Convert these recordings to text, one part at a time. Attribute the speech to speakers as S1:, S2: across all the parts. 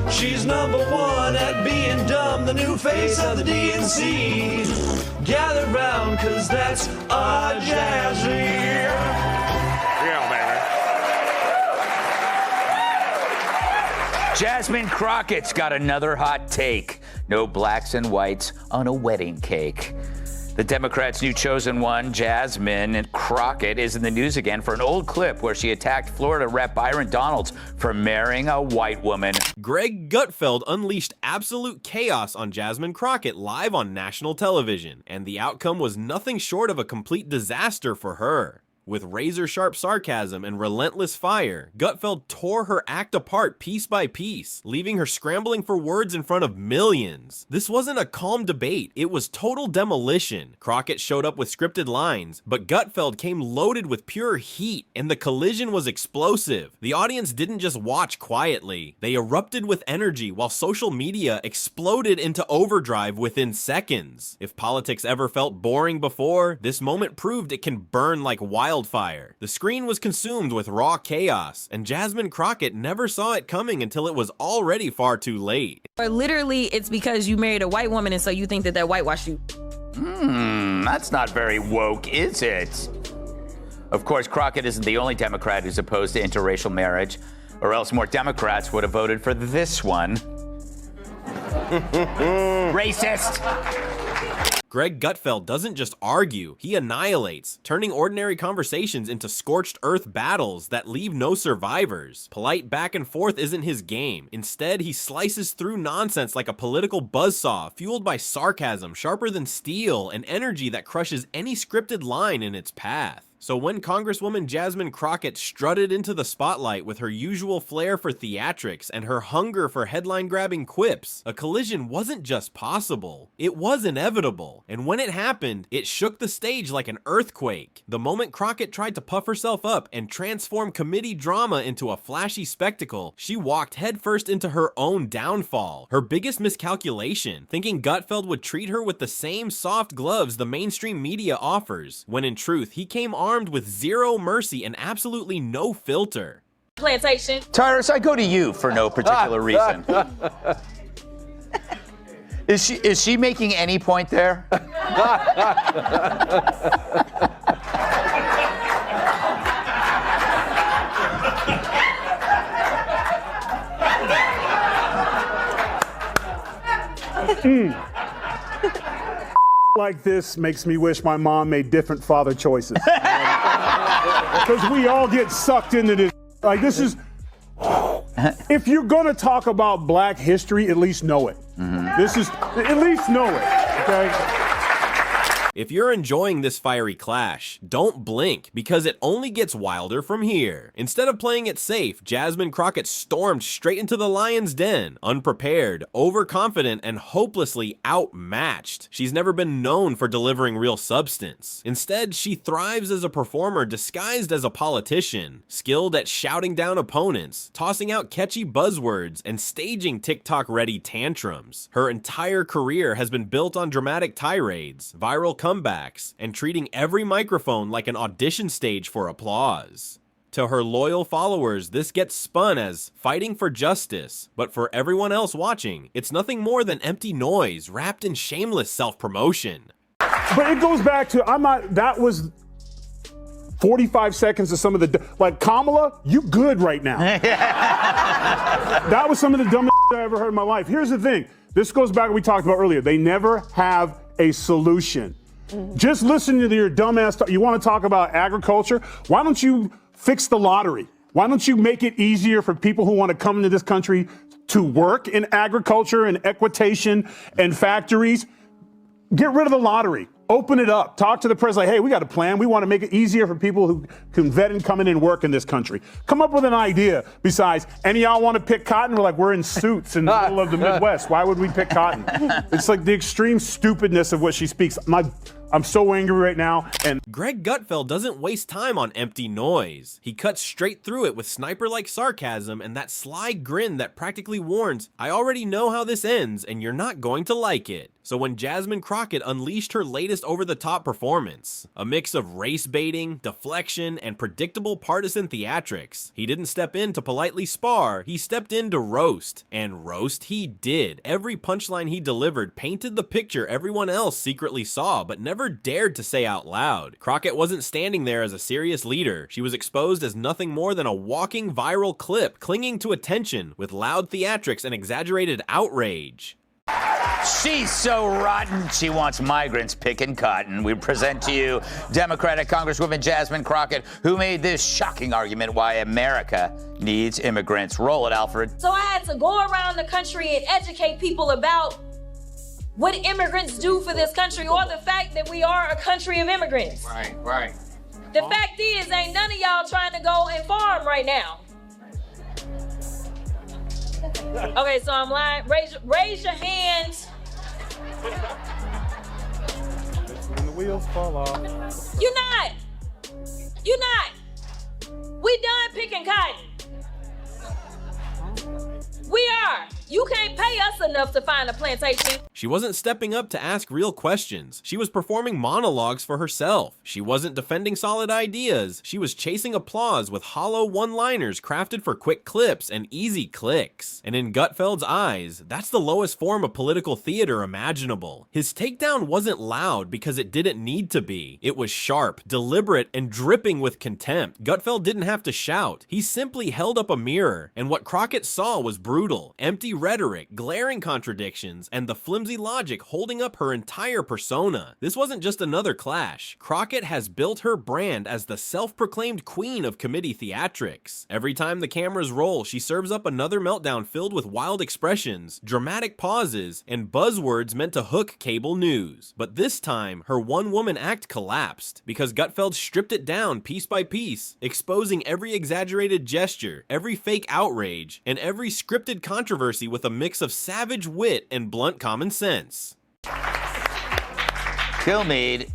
S1: She's number one at being dumb, the new face of the DNC. Gather round, cause that's our Jazzy.
S2: Yeah, baby.
S3: Jasmine Crockett's got another hot take. No blacks and whites on a wedding cake. The Democrats' new chosen one, Jasmine Crockett, is in the news again for an old clip where she attacked Florida Rep. Byron Donalds for marrying a white woman.
S4: Greg Gutfeld unleashed absolute chaos on Jasmine Crockett live on national television, and the outcome was nothing short of a complete disaster for her. With razor-sharp sarcasm and relentless fire, Gutfeld tore her act apart piece by piece, leaving her scrambling for words in front of millions. This wasn't a calm debate, it was total demolition. Crockett showed up with scripted lines, but Gutfeld came loaded with pure heat, and the collision was explosive. The audience didn't just watch quietly, they erupted with energy while social media exploded into overdrive within seconds. If politics ever felt boring before, this moment proved it can burn like wildfire. The screen was consumed with raw chaos, and Jasmine Crockett never saw it coming until it was already far too late.
S5: Or literally, it's because you married a white woman and so you think that that whitewashed you.
S3: That's not very woke, is it? Of course, Crockett isn't the only Democrat who's opposed to interracial marriage, or else more Democrats would have voted for this one. Racist!
S4: Greg Gutfeld doesn't just argue, he annihilates, turning ordinary conversations into scorched earth battles that leave no survivors. Polite back and forth isn't his game. Instead, he slices through nonsense like a political buzzsaw, fueled by sarcasm sharper than steel and energy that crushes any scripted line in its path. So when Congresswoman Jasmine Crockett strutted into the spotlight with her usual flair for theatrics and her hunger for headline-grabbing quips, a collision wasn't just possible, it was inevitable. And when it happened, it shook the stage like an earthquake. The moment Crockett tried to puff herself up and transform committee drama into a flashy spectacle, she walked headfirst into her own downfall. Her biggest miscalculation, thinking Gutfeld would treat her with the same soft gloves the mainstream media offers, when in truth, he came armed with zero mercy and absolutely no filter.
S5: Plantation.
S3: Tyrus, I go to you for no particular reason. Is she making any point there?
S6: Like this makes me wish my mom made different father choices. Because we all get sucked into this. Like, this is, if you're gonna talk about black history, at least know it. This is, at least know it, okay?
S4: If you're enjoying this fiery clash, don't blink, because it only gets wilder from here. Instead of playing it safe, Jasmine Crockett stormed straight into the lion's den, unprepared, overconfident, and hopelessly outmatched. She's never been known for delivering real substance. Instead, she thrives as a performer disguised as a politician, skilled at shouting down opponents, tossing out catchy buzzwords, and staging TikTok-ready tantrums. Her entire career has been built on dramatic tirades, viral comebacks, and treating every microphone like an audition stage for applause. To her loyal followers, this gets spun as fighting for justice, but for everyone else watching, it's nothing more than empty noise wrapped in shameless self-promotion.
S6: But it goes back to, that was 45 seconds of some of the, like, Kamala, you good right now. That was some of the dumbest I ever heard in my life. Here's the thing, this goes back to what we talked about earlier, they never have a solution. Just listen to your dumbass talk. You want to talk about agriculture? Why don't you fix the lottery? Why don't you make it easier for people who want to come into this country to work in agriculture and equitation and factories? Get rid of the lottery. Open it up. Talk to the president. Like, hey, we got a plan. We want to make it easier for people who can vet and come in and work in this country. Come up with an idea besides, any of y'all want to pick cotton? We're like, we're in suits in the middle of the Midwest. Why would we pick cotton? It's like the extreme stupidness of what she speaks. I'm so angry right now. And
S4: Greg Gutfeld doesn't waste time on empty noise. He cuts straight through it with sniper-like sarcasm and that sly grin that practically warns, I already know how this ends and you're not going to like it. So when Jasmine Crockett unleashed her latest over-the-top performance, a mix of race baiting, deflection, and predictable partisan theatrics, he didn't step in to politely spar, he stepped in to roast. And roast he did. Every punchline he delivered painted the picture everyone else secretly saw, but never dared to say out loud. Crockett wasn't standing there as a serious leader. She was exposed as nothing more than a walking viral clip, clinging to attention with loud theatrics and exaggerated outrage.
S3: She's so rotten, she wants migrants picking cotton. We present to you Democratic Congresswoman Jasmine Crockett, who made this shocking argument why America needs immigrants. Roll it, Alfred.
S2: So I had to go around the country and educate people about what immigrants do for this country, or the fact that we are a country of immigrants.
S3: Right.
S2: The fact is, ain't none of y'all trying to go and farm right now. Okay, so I'm lying. Raise your hands.
S6: When the wheels fall off.
S2: You're not. We done picking cotton. We are. You can't pay us enough to find a plantation.
S4: She wasn't stepping up to ask real questions. She was performing monologues for herself. She wasn't defending solid ideas. She was chasing applause with hollow one-liners crafted for quick clips and easy clicks. And in Gutfeld's eyes, that's the lowest form of political theater imaginable. His takedown wasn't loud because it didn't need to be. It was sharp, deliberate, and dripping with contempt. Gutfeld didn't have to shout. He simply held up a mirror, and what Crockett saw was brutal, empty rhetoric, glaring contradictions, and the flimsy logic holding up her entire persona. This wasn't just another clash. Crockett has built her brand as the self-proclaimed queen of committee theatrics. Every time the cameras roll, she serves up another meltdown filled with wild expressions, dramatic pauses, and buzzwords meant to hook cable news. But this time, her one-woman act collapsed, because Gutfeld stripped it down piece by piece, exposing every exaggerated gesture, every fake outrage, and every scripted controversy with a mix of savage wit and blunt common sense.
S3: Kilmeade,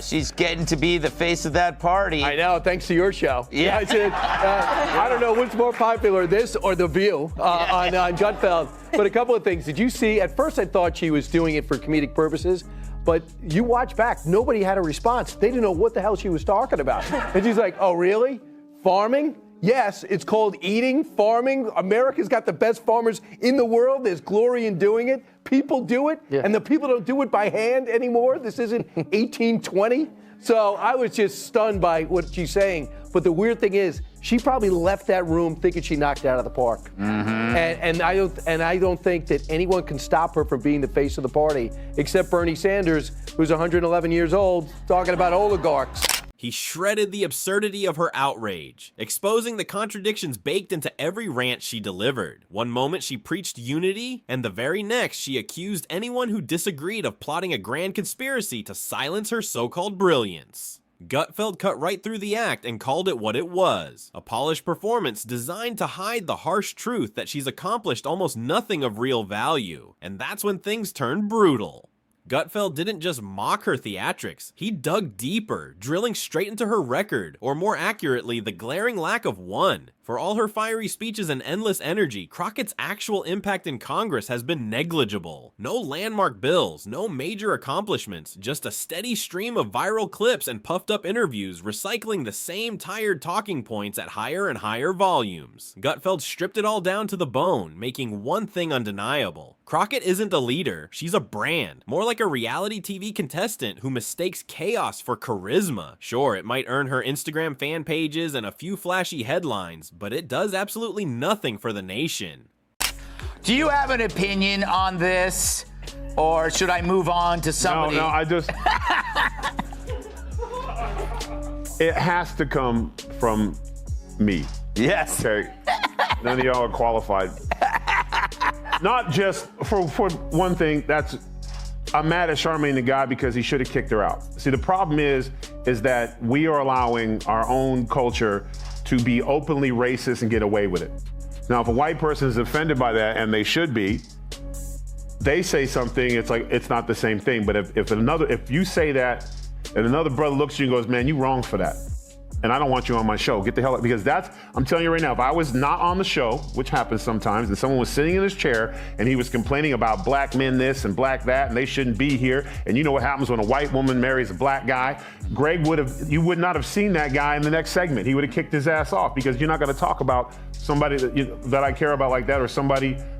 S3: she's getting to be the face of that party.
S7: I know, thanks to your show.
S3: Yeah.
S7: I don't know what's more popular, this or The View on Gutfeld. But a couple of things. Did you see, at first I thought she was doing it for comedic purposes, but you watch back, nobody had a response. They didn't know what the hell she was talking about. And she's like, oh, really? Farming? Yes, it's called eating, farming. America's got the best farmers in the world. There's glory in doing it. People do it, and the people don't do it by hand anymore. This isn't 1820. So I was just stunned by what she's saying. But the weird thing is, she probably left that room thinking she knocked it out of the park. And I don't think that anyone can stop her from being the face of the party, except Bernie Sanders, who's 111 years old, talking about oligarchs.
S4: He shredded the absurdity of her outrage, exposing the contradictions baked into every rant she delivered. One moment she preached unity, and the very next she accused anyone who disagreed of plotting a grand conspiracy to silence her so-called brilliance. Gutfeld cut right through the act and called it what it was, a polished performance designed to hide the harsh truth that she's accomplished almost nothing of real value. And that's when things turned brutal. Gutfeld didn't just mock her theatrics, he dug deeper, drilling straight into her record, or more accurately, the glaring lack of one. For all her fiery speeches and endless energy, Crockett's actual impact in Congress has been negligible. No landmark bills, no major accomplishments, just a steady stream of viral clips and puffed up interviews recycling the same tired talking points at higher and higher volumes. Gutfeld stripped it all down to the bone, making one thing undeniable. Crockett isn't a leader, she's a brand, more like a reality TV contestant who mistakes chaos for charisma. Sure, it might earn her Instagram fan pages and a few flashy headlines, but it does absolutely nothing for the nation.
S3: Do you have an opinion on this? Or should I move on to somebody?
S6: No, I just... It has to come from me.
S3: Yes.
S6: Okay? None of y'all are qualified. Not just for one thing, I'm mad at Charmaine the Guy because he should have kicked her out. See, the problem is that we are allowing our own culture to be openly racist and get away with it. Now, if a white person is offended by that, and they should be, they say something, it's like, it's not the same thing. But if you say that, and another brother looks at you and goes, man, you wrong for that. and I don't want you on my show. Get the hell out, because I'm telling you right now, if I was not on the show, which happens sometimes, and someone was sitting in his chair and he was complaining about black men this and black that, and they shouldn't be here, and you know what happens when a white woman marries a black guy, you would not have seen that guy in the next segment. He would have kicked his ass off, because you're not going to talk about somebody that I care about like that, or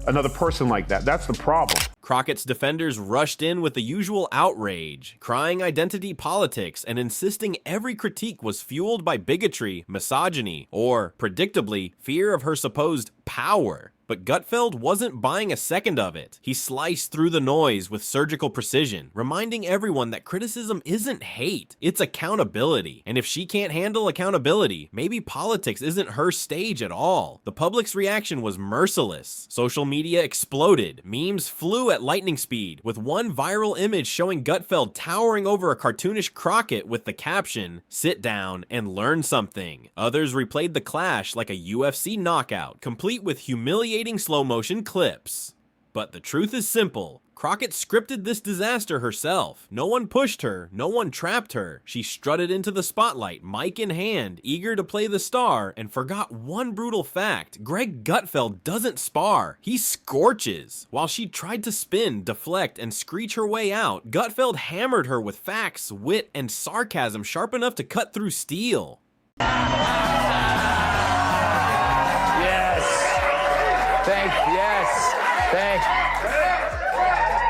S6: another person like that. That's the problem.
S4: Crockett's defenders rushed in with the usual outrage, crying identity politics and insisting every critique was fueled by bigotry, misogyny, or, predictably, fear of her supposed power. But Gutfeld wasn't buying a second of it. He sliced through the noise with surgical precision, reminding everyone that criticism isn't hate, it's accountability. And if she can't handle accountability, maybe politics isn't her stage at all. The public's reaction was merciless. Social media exploded. Memes flew at lightning speed, with one viral image showing Gutfeld towering over a cartoonish Crockett with the caption, "Sit down and learn something." Others replayed the clash like a UFC knockout, complete with humiliating slow motion clips. But the truth is simple. Crockett scripted this disaster herself. No one pushed her, no one trapped her. She strutted into the spotlight, mic in hand, eager to play the star, and forgot one brutal fact. Greg Gutfeld doesn't spar, he scorches. While she tried to spin, deflect, and screech her way out, Gutfeld hammered her with facts, wit, and sarcasm sharp enough to cut through steel.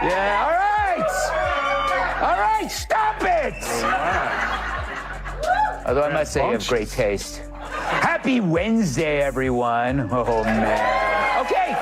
S3: Yeah, all right, stop it! Although I must say you have great taste. Happy Wednesday, everyone. Oh, man. Okay.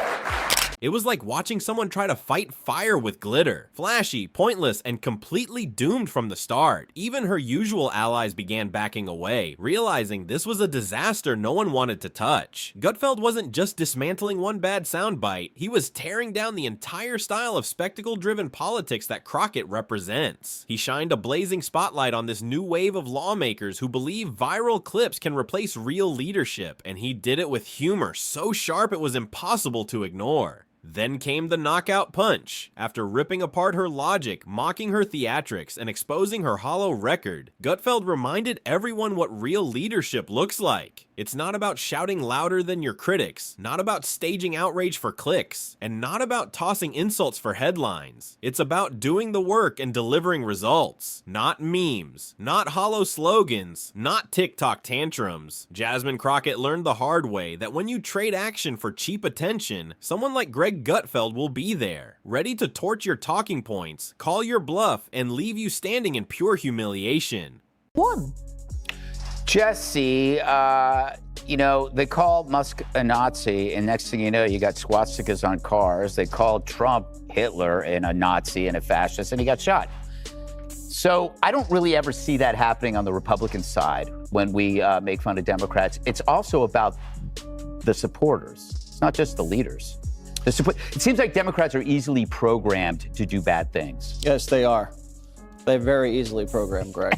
S4: It was like watching someone try to fight fire with glitter. Flashy, pointless, and completely doomed from the start. Even her usual allies began backing away, realizing this was a disaster no one wanted to touch. Gutfeld wasn't just dismantling one bad soundbite, he was tearing down the entire style of spectacle-driven politics that Crockett represents. He shined a blazing spotlight on this new wave of lawmakers who believe viral clips can replace real leadership, and he did it with humor so sharp it was impossible to ignore. Then came the knockout punch. After ripping apart her logic, mocking her theatrics, and exposing her hollow record, Gutfeld reminded everyone what real leadership looks like. It's not about shouting louder than your critics, not about staging outrage for clicks, and not about tossing insults for headlines. It's about doing the work and delivering results. Not memes, not hollow slogans, not TikTok tantrums. Jasmine Crockett learned the hard way that when you trade action for cheap attention, someone like Greg Gutfeld will be there, ready to torch your talking points, call your bluff, and leave you standing in pure humiliation.
S3: Jesse, they called Musk a Nazi, and next thing you know, you got swastikas on cars. They called Trump Hitler and a Nazi and a fascist, and he got shot. So I don't really ever see that happening on the Republican side when we make fun of Democrats. It's also about the supporters. It's not just the leaders. It seems like Democrats are easily programmed to do bad things.
S8: Yes, they are. They're very easily programmed, Greg.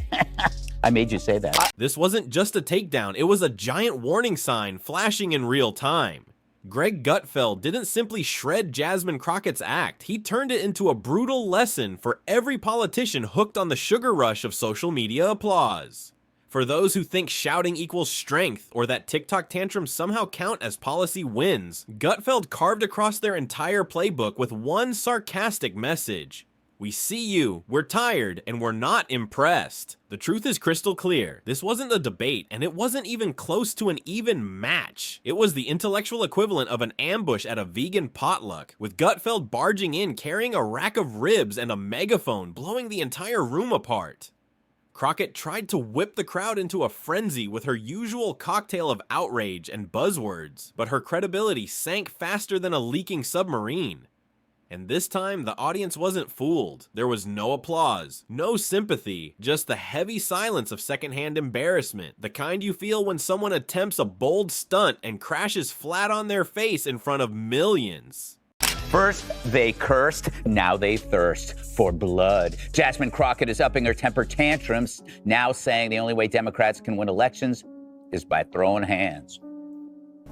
S3: I made you say that.
S4: This wasn't just a takedown, it was a giant warning sign flashing in real time. Greg Gutfeld didn't simply shred Jasmine Crockett's act, he turned it into a brutal lesson for every politician hooked on the sugar rush of social media applause. For those who think shouting equals strength or that TikTok tantrums somehow count as policy wins, Gutfeld carved across their entire playbook with one sarcastic message. We see you, we're tired, and we're not impressed. The truth is crystal clear. This wasn't a debate, and it wasn't even close to an even match. It was the intellectual equivalent of an ambush at a vegan potluck, with Gutfeld barging in carrying a rack of ribs and a megaphone, blowing the entire room apart. Crockett tried to whip the crowd into a frenzy with her usual cocktail of outrage and buzzwords, but her credibility sank faster than a leaking submarine. And this time, the audience wasn't fooled. There was no applause, no sympathy, just the heavy silence of secondhand embarrassment, the kind you feel when someone attempts a bold stunt and crashes flat on their face in front of millions.
S3: First, they cursed, now they thirst for blood. Jasmine Crockett is upping her temper tantrums, now saying the only way Democrats can win elections is by throwing hands.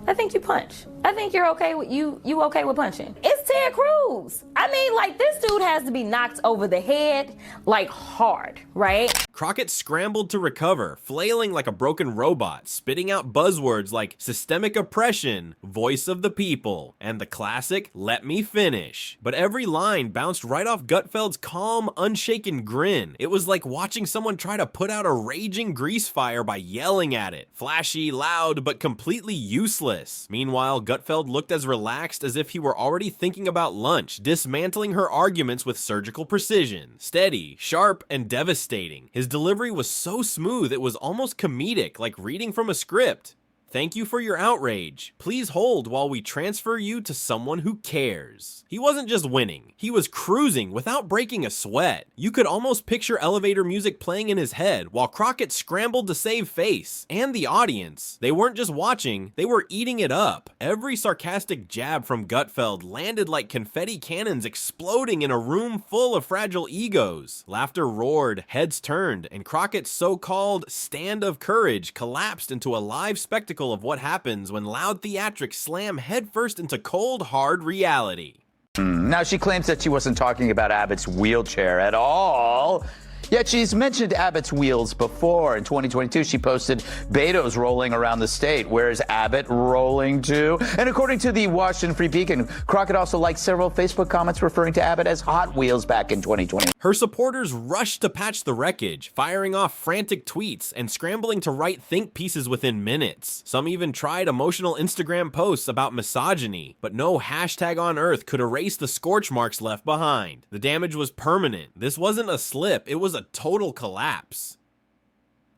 S2: I think you punch.
S5: I think you're okay with you okay with punching. It's Ted Cruz. I mean, like, this dude has to be knocked over the head, like, hard, right?
S4: Crockett scrambled to recover, flailing like a broken robot, spitting out buzzwords like systemic oppression, voice of the people, and the classic, let me finish. But every line bounced right off Gutfeld's calm, unshaken grin. It was like watching someone try to put out a raging grease fire by yelling at it. Flashy, loud, but completely useless. Meanwhile, Gutfeld looked as relaxed as if he were already thinking about lunch, dismantling her arguments with surgical precision. Steady, sharp, and devastating. His delivery was so smooth it was almost comedic, like reading from a script. Thank you for your outrage. Please hold while we transfer you to someone who cares. He wasn't just winning, he was cruising without breaking a sweat. You could almost picture elevator music playing in his head while Crockett scrambled to save face. And the audience. They weren't just watching, they were eating it up. Every sarcastic jab from Gutfeld landed like confetti cannons exploding in a room full of fragile egos. Laughter roared, heads turned, and Crockett's so-called stand of courage collapsed into a live spectacle of what happens when loud theatrics slam headfirst into cold, hard reality.
S3: Now, she claims that she wasn't talking about Abbott's wheelchair at all. Yet she's mentioned Abbott's wheels before. In 2022, she posted Beto's rolling around the state. Where's Abbott rolling to? And according to the Washington Free Beacon, Crockett also liked several Facebook comments referring to Abbott as Hot Wheels back in 2020.
S4: Her supporters rushed to patch the wreckage, firing off frantic tweets and scrambling to write think pieces within minutes. Some even tried emotional Instagram posts about misogyny, but no hashtag on earth could erase the scorch marks left behind. The damage was permanent. This wasn't a slip, it was a total collapse.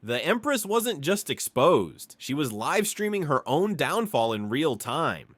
S4: The Empress wasn't just exposed, she was live streaming her own downfall in real time.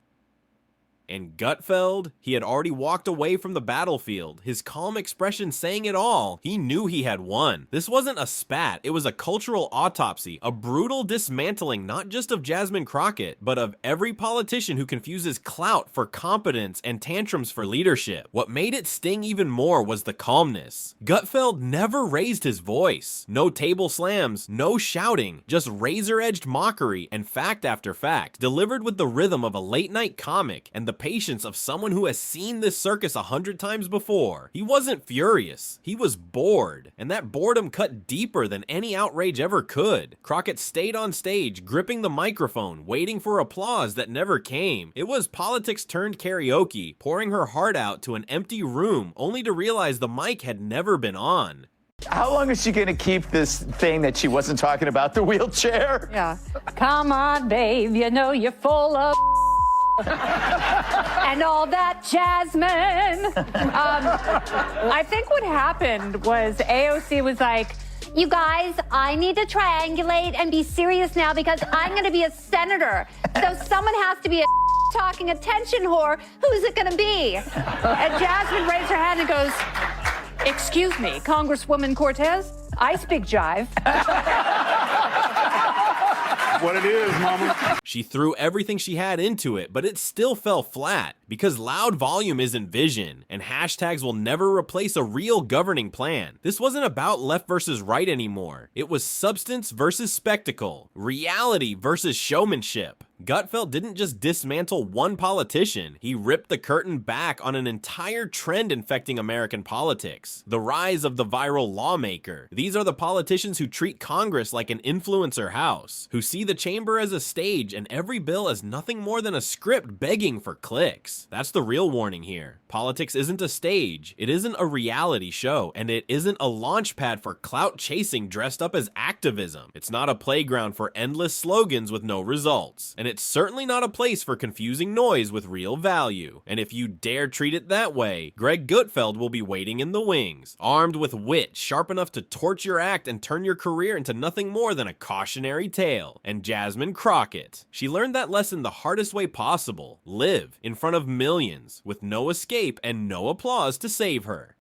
S4: And Gutfeld, he had already walked away from the battlefield, his calm expression saying it all. He knew he had won. This wasn't a spat, it was a cultural autopsy, a brutal dismantling not just of Jasmine Crockett, but of every politician who confuses clout for competence and tantrums for leadership. What made it sting even more was the calmness. Gutfeld never raised his voice. No table slams, no shouting, just razor-edged mockery and fact after fact, delivered with the rhythm of a late-night comic and the patience of someone who has seen this circus 100 times before. He wasn't furious, he was bored, and that boredom cut deeper than any outrage ever could. Crockett stayed on stage, gripping the microphone, waiting for applause that never came. It was politics turned karaoke, pouring her heart out to an empty room, only to realize the mic had never been on.
S3: How long is she gonna keep this thing that she wasn't talking about, the wheelchair?
S9: Yeah. Come on, babe, you know you're full of and all that, Jasmine. I think what happened was AOC was like, you guys, I need to triangulate and be serious now because I'm going to be a senator. So someone has to be a talking attention whore. Who's it going to be? And Jasmine raised her hand and goes, excuse me, Congresswoman Cortez, I speak jive.
S6: What it is, mama.
S4: She threw everything she had into it, but it still fell flat because loud volume isn't vision, and hashtags will never replace a real governing plan. This wasn't about left versus right anymore. It was substance versus spectacle, reality versus showmanship. Gutfeld didn't just dismantle one politician, he ripped the curtain back on an entire trend infecting American politics. The rise of the viral lawmaker. These are the politicians who treat Congress like an influencer house, who see the chamber as a stage and every bill as nothing more than a script begging for clicks. That's the real warning here. Politics isn't a stage, it isn't a reality show, and it isn't a launch pad for clout chasing dressed up as activism. It's not a playground for endless slogans with no results. And it's certainly not a place for confusing noise with real value. And if you dare treat it that way, Greg Gutfeld will be waiting in the wings, armed with wit sharp enough to torch your act and turn your career into nothing more than a cautionary tale. And Jasmine Crockett. She learned that lesson the hardest way possible. Live in front of millions, with no escape and no applause to save her.